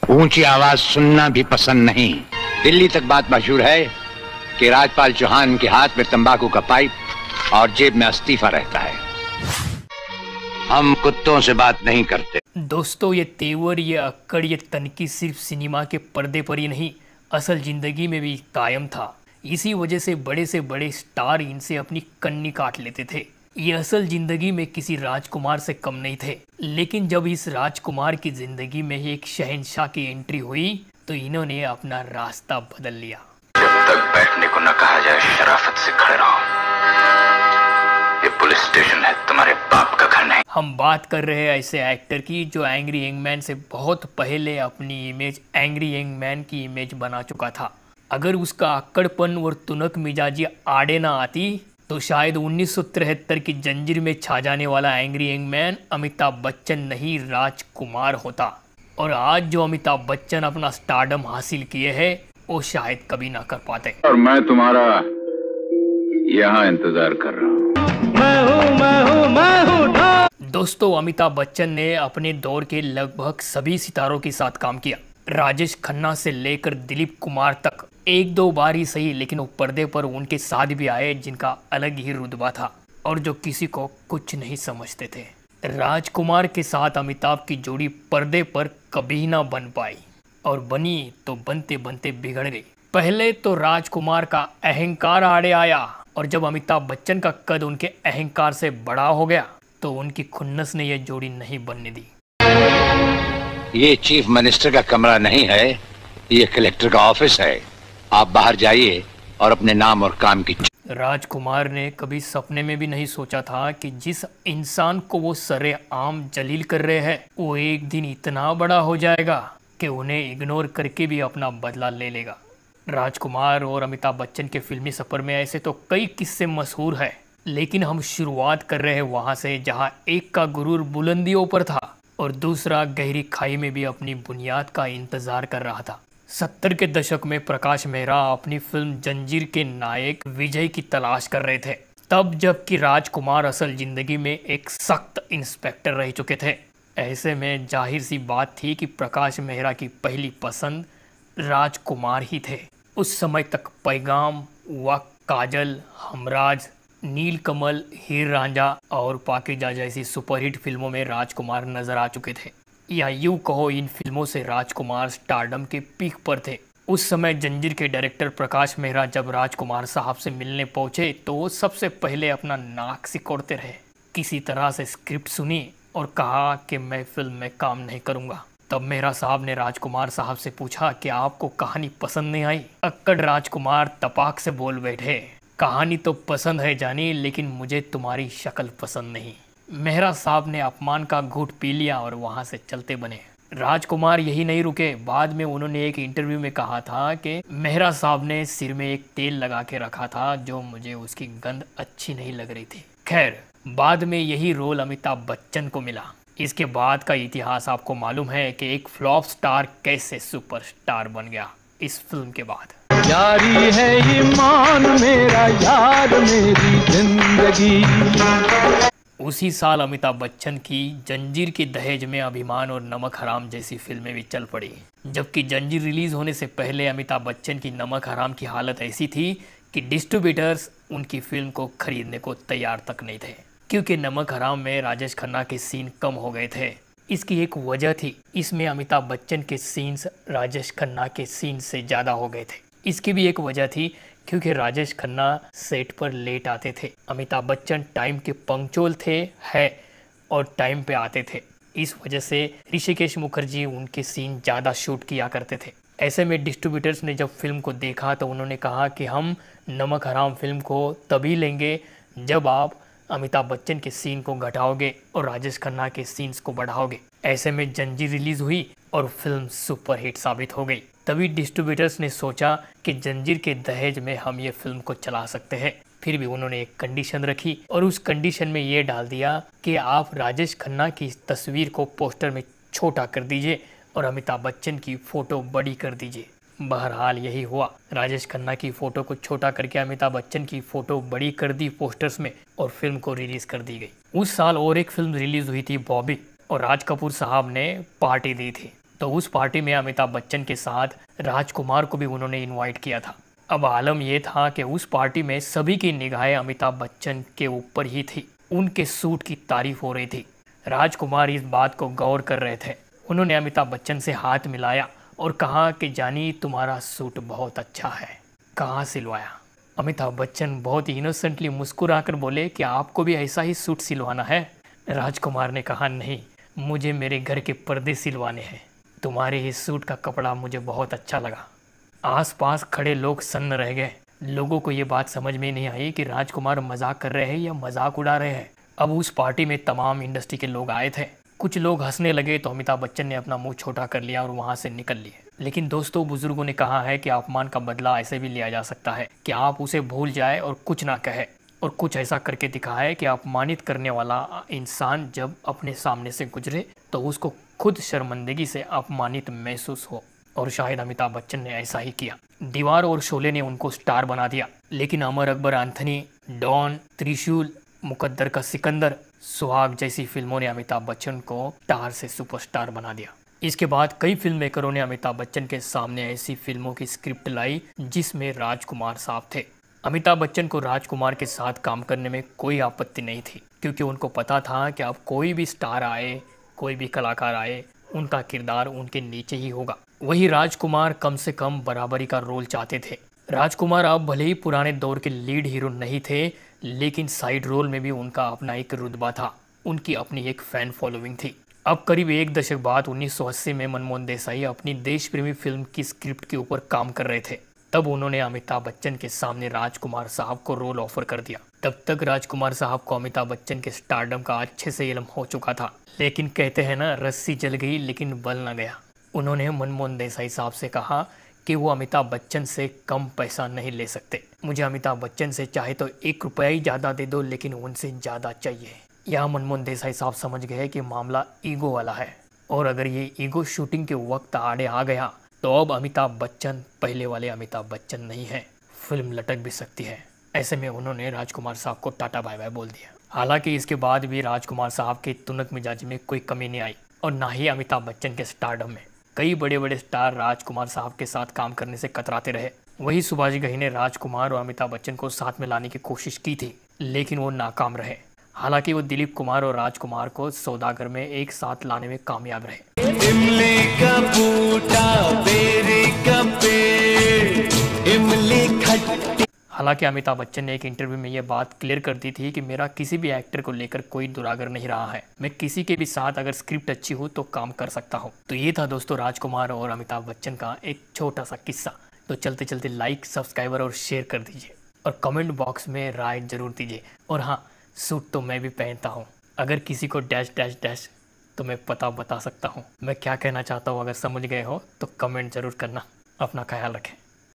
ऊंची आवाज सुनना भी पसंद नहीं। दिल्ली तक बात मशहूर है कि राजपाल चौहान के हाथ में तंबाकू का पाइप और जेब में इस्तीफा रहता है। हम कुत्तों से बात नहीं करते। दोस्तों, ये तेवर, ये अक्कड़, ये तनकी सिर्फ सिनेमा के पर्दे पर ही नहीं, असल जिंदगी में भी कायम था। इसी वजह से बड़े स्टार इनसे अपनी कन्नी काट लेते थे। ये असल जिंदगी में किसी राजकुमार से कम नहीं थे। लेकिन जब इस राजकुमार की जिंदगी में एक शहंशाह की एंट्री हुई तो इन्होंने अपना रास्ता बदल लिया। जब तक बैठने को न कहा जाए शराफत से खड़े रहो। ये पुलिस स्टेशन है, तुम्हारे बाप का घर नहीं। हम बात कर रहे हैं ऐसे एक्टर की जो एंग्री यंग मैन से बहुत पहले अपनी इमेज एंग्री यंग मैन की इमेज बना चुका था। अगर उसका अक्कड़पन और तुनक मिजाजी आड़े ना आती तो शायद 1973 की जंजीर में छा जाने वाला angry young man Amitabh Bachchan नहीं राजकुमार होता। और आज जो अमिताभ बच्चन अपना स्टारडम हासिल किए हैं वो शायद कभी ना कर पाते। और मैं तुम्हारा यहाँ इंतजार कर रहा हूँ। दोस्तों, अमिताभ बच्चन ने अपने दौर के लगभग सभी सितारों के साथ काम किया। राजेश खन्ना से लेकर दिलीप कुमार तक। एक दो बार ही सही, लेकिन वो पर्दे पर उनके साथ भी आए जिनका अलग ही रुतबा था और जो किसी को कुछ नहीं समझते थे। राजकुमार के साथ अमिताभ की जोड़ी पर्दे पर कभी ना बन पाई और बनी तो बनते बनते बिगड़ गई। पहले तो राजकुमार का अहंकार आड़े आया और जब अमिताभ बच्चन का कद उनके अहंकार से बड़ा हो गया तो उनकी खुन्नस ने यह जोड़ी नहीं बनने दी। ये चीफ मिनिस्टर का कमरा नहीं है, ये कलेक्टर का ऑफिस है। आप बाहर जाइए और अपने नाम और काम की। राजकुमार ने कभी सपने में भी नहीं सोचा था कि जिस इंसान को वो सरेआम जलील कर रहे हैं वो एक दिन इतना बड़ा हो जाएगा कि उन्हें इग्नोर करके भी अपना बदला ले लेगा। राजकुमार और अमिताभ बच्चन के फिल्मी सफर में ऐसे तो कई किस्से मशहूर हैं, लेकिन हम शुरुआत कर रहे हैं वहाँ से जहाँ एक का गुरूर बुलंदियों पर था और दूसरा गहरी खाई में भी अपनी बुनियाद का इंतजार कर रहा था। 70 के दशक में प्रकाश मेहरा अपनी फिल्म जंजीर के नायक विजय की तलाश कर रहे थे, तब जबकि राजकुमार असल जिंदगी में एक सख्त इंस्पेक्टर रह चुके थे। ऐसे में जाहिर सी बात थी कि प्रकाश मेहरा की पहली पसंद राजकुमार ही थे। उस समय तक पैगाम, वक्त, काजल, हमराज, नीलकमल, हीर रांझा और पाकीजा जैसी सुपरहिट फिल्मों में राजकुमार नजर आ चुके थे। या यूँ कहो, इन फिल्मों से राजकुमार स्टारडम के पीक पर थे। उस समय जंजीर के डायरेक्टर प्रकाश मेहरा जब राजकुमार साहब से मिलने पहुंचे तो वो सबसे पहले अपना नाक सिकोड़ते रहे। किसी तरह से स्क्रिप्ट सुनी और कहा कि मैं फिल्म में काम नहीं करूंगा। तब मेहरा साहब ने राजकुमार साहब से पूछा कि आपको कहानी पसंद नहीं आई? अक्कड़ राजकुमार तपाक से बोल बैठे, कहानी तो पसंद है जानी, लेकिन मुझे तुम्हारी शक्ल पसंद नहीं। मेहरा साहब ने अपमान का घूंट पी लिया और वहां से चलते बने। राजकुमार यही नहीं रुके, बाद में उन्होंने एक इंटरव्यू में कहा था कि मेहरा साहब ने सिर में एक तेल लगा के रखा था जो मुझे उसकी गंध अच्छी नहीं लग रही थी। खैर, बाद में यही रोल अमिताभ बच्चन को मिला। इसके बाद का इतिहास आपको मालूम है कि एक फ्लॉप स्टार कैसे सुपरस्टार बन गया। इस फिल्म के बाद यारी है ईमान मेरा यार मेरी जिंदगी। उसी साल अमिताभ बच्चन की जंजीर के दहेज में अभिमान और नमक हराम जैसी फिल्में भी चल पड़ी। जबकि जंजीर रिलीज होने से पहले अमिताभ बच्चन की नमक हराम की हालत ऐसी थी कि डिस्ट्रीब्यूटर्स उनकी फिल्म को खरीदने को तैयार तक नहीं थे, क्योंकि नमक हराम में राजेश खन्ना के सीन कम हो गए थे। इसकी एक वजह थी, इसमें अमिताभ बच्चन के सीन्स राजेश खन्ना के सीन से ज़्यादा हो गए थे। इसकी भी एक वजह थी क्योंकि राजेश खन्ना सेट पर लेट आते थे। अमिताभ बच्चन टाइम के पंक्चुअल थे और टाइम पे आते थे। इस वजह से ऋषिकेश मुखर्जी उनके सीन ज़्यादा शूट किया करते थे। ऐसे में डिस्ट्रीब्यूटर्स ने जब फिल्म को देखा तो उन्होंने कहा कि हम नमक हराम फिल्म को तभी लेंगे जब आप अमिताभ बच्चन के सीन को घटाओगे और राजेश खन्ना के सीन्स को बढ़ाओगे। ऐसे में जंजीर रिलीज हुई और फिल्म सुपरहिट साबित हो गई। तभी डिस्ट्रीब्यूटर्स ने सोचा कि जंजीर के दहेज में हम ये फिल्म को चला सकते हैं। फिर भी उन्होंने एक कंडीशन रखी और उस कंडीशन में ये डाल दिया कि आप राजेश खन्ना की तस्वीर को पोस्टर में छोटा कर दीजिए और अमिताभ बच्चन की फ़ोटो बड़ी कर दीजिए। बहरहाल यही हुआ। राजेश खन्ना की फ़ोटो को छोटा करके अमिताभ बच्चन की फ़ोटो बड़ी कर दी पोस्टर्स में और फिल्म को रिलीज़ कर दी गई। उस साल और एक फिल्म रिलीज़ हुई थी बॉबी, और राज कपूर साहब ने पार्टी दी थी। तो उस पार्टी में अमिताभ बच्चन के साथ राजकुमार को भी उन्होंने इनवाइट किया था। अब आलम यह था कि उस पार्टी में सभी की निगाहें अमिताभ बच्चन के ऊपर ही थी। उनके सूट की तारीफ हो रही थी। राजकुमार इस बात को गौर कर रहे थे। उन्होंने अमिताभ बच्चन से हाथ मिलाया और कहा कि जानी तुम्हारा सूट बहुत अच्छा है, कहाँ सिलवाया? अमिताभ बच्चन बहुत इनोसेंटली मुस्कुराकर बोले कि आपको भी ऐसा ही सूट सिलवाना है? राजकुमार ने कहा नहीं, मुझे मेरे घर के पर्दे सिलवाने हैं। तुम्हारे इस सूट का कपड़ा मुझे बहुत अच्छा लगा। आसपास खड़े लोग सन्न रह गए। लोगों को ये बात समझ में नहीं आई कि राजकुमार मजाक कर रहे हैं या मजाक उड़ा रहे हैं। अब उस पार्टी में तमाम इंडस्ट्री के लोग आए थे। कुछ लोग हंसने लगे तो अमिताभ बच्चन ने अपना मुंह छोटा कर लिया और वहां से निकल लिए। लेकिन दोस्तों, बुजुर्गों ने कहा है कि अपमान का बदला ऐसे भी लिया जा सकता है कि आप उसे भूल जाए और कुछ ना कहे, और कुछ ऐसा करके दिखाए कि अपमानित करने वाला इंसान जब अपने सामने से गुजरे तो उसको खुद शर्मिंदगी से अपमानित महसूस हो। और शायद अमिताभ बच्चन ने ऐसा ही किया। दीवार और शोले ने उनको स्टार बना दिया, लेकिन अमर अकबर एंथनी, डॉन, त्रिशूल, मुकद्दर का सिकंदर, सुहाग जैसी फिल्मों ने अमिताभ बच्चन को स्टार से सुपरस्टार बना दिया। इसके बाद कई फिल्म मेकरों ने अमिताभ बच्चन के सामने ऐसी फिल्मों की स्क्रिप्ट लाई जिसमें राजकुमार साहब थे। अमिताभ बच्चन को राजकुमार के साथ काम करने में कोई आपत्ति नहीं थी, क्योंकि उनको पता था कि अब कोई भी स्टार आए, कोई भी कलाकार आए, उनका किरदार उनके नीचे ही होगा। वही राजकुमार कम से कम बराबरी का रोल चाहते थे। राजकुमार अब भले ही पुराने दौर के लीड हीरो नहीं थे, लेकिन साइड रोल में भी उनका अपना एक रुतबा था। उनकी अपनी एक फैन फॉलोइंग थी। अब करीब एक दशक बाद 1980 में मनमोहन देसाई अपनी देश प्रेमी फिल्म की स्क्रिप्ट के ऊपर काम कर रहे थे। तब उन्होंने अमिताभ बच्चन के सामने राजकुमार साहब को रोल ऑफर कर दिया। तब तक राजकुमार साहब को अमिताभ बच्चन के स्टारडम का अच्छे से इल्म हो चुका था, लेकिन कहते हैं ना, रस्सी जल गई लेकिन बल न गया। उन्होंने मनमोहन देसाई साहब से कहा कि वो अमिताभ बच्चन से कम पैसा नहीं ले सकते। मुझे अमिताभ बच्चन से चाहे तो 1 रुपया ही ज़्यादा दे दो, लेकिन उनसे ज़्यादा चाहिए। यहाँ मनमोहन देसाई साहब समझ गए कि मामला ईगो वाला है, और अगर ये ईगो शूटिंग के वक्त आड़े आ गया तो अब अमिताभ बच्चन पहले वाले अमिताभ बच्चन नहीं है, फिल्म लटक भी सकती है। ऐसे में उन्होंने राजकुमार साहब को टाटा बाय बाय बोल दिया। हालांकि इसके बाद भी राजकुमार साहब के तुनक मिजाज में कोई कमी नहीं आई, और ना ही अमिताभ बच्चन के स्टारडम में। कई बड़े बड़े स्टार राजकुमार साहब के साथ काम करने से कतराते रहे। वही सुभाष घई ने राजकुमार और अमिताभ बच्चन को साथ में लाने की कोशिश की थी, लेकिन वो नाकाम रहे। हालांकि वो दिलीप कुमार और राजकुमार को सौदागर में एक साथ लाने में कामयाब रहे। इमली का बूटा, बेरी का पेड़, इमली खट्टी। हालांकि अमिताभ बच्चन ने एक इंटरव्यू में ये बात क्लियर कर दी थी कि मेरा किसी भी एक्टर को लेकर कोई दुरागर नहीं रहा है। मैं किसी के भी साथ अगर स्क्रिप्ट अच्छी हो तो काम कर सकता हूँ। तो ये था दोस्तों राजकुमार और अमिताभ बच्चन का एक छोटा सा किस्सा। तो चलते चलते लाइक, सब्सक्राइबर और शेयर कर दीजिए, और कमेंट बॉक्स में राय जरूर दीजिए। और हाँ, सूट तो मैं भी पहनता हूँ। अगर किसी को डैश डैश डैश तो मैं पता बता सकता हूँ। मैं क्या कहना चाहता हूँ, अगर समझ गए हो तो कमेंट जरूर करना। अपना ख्याल रखें।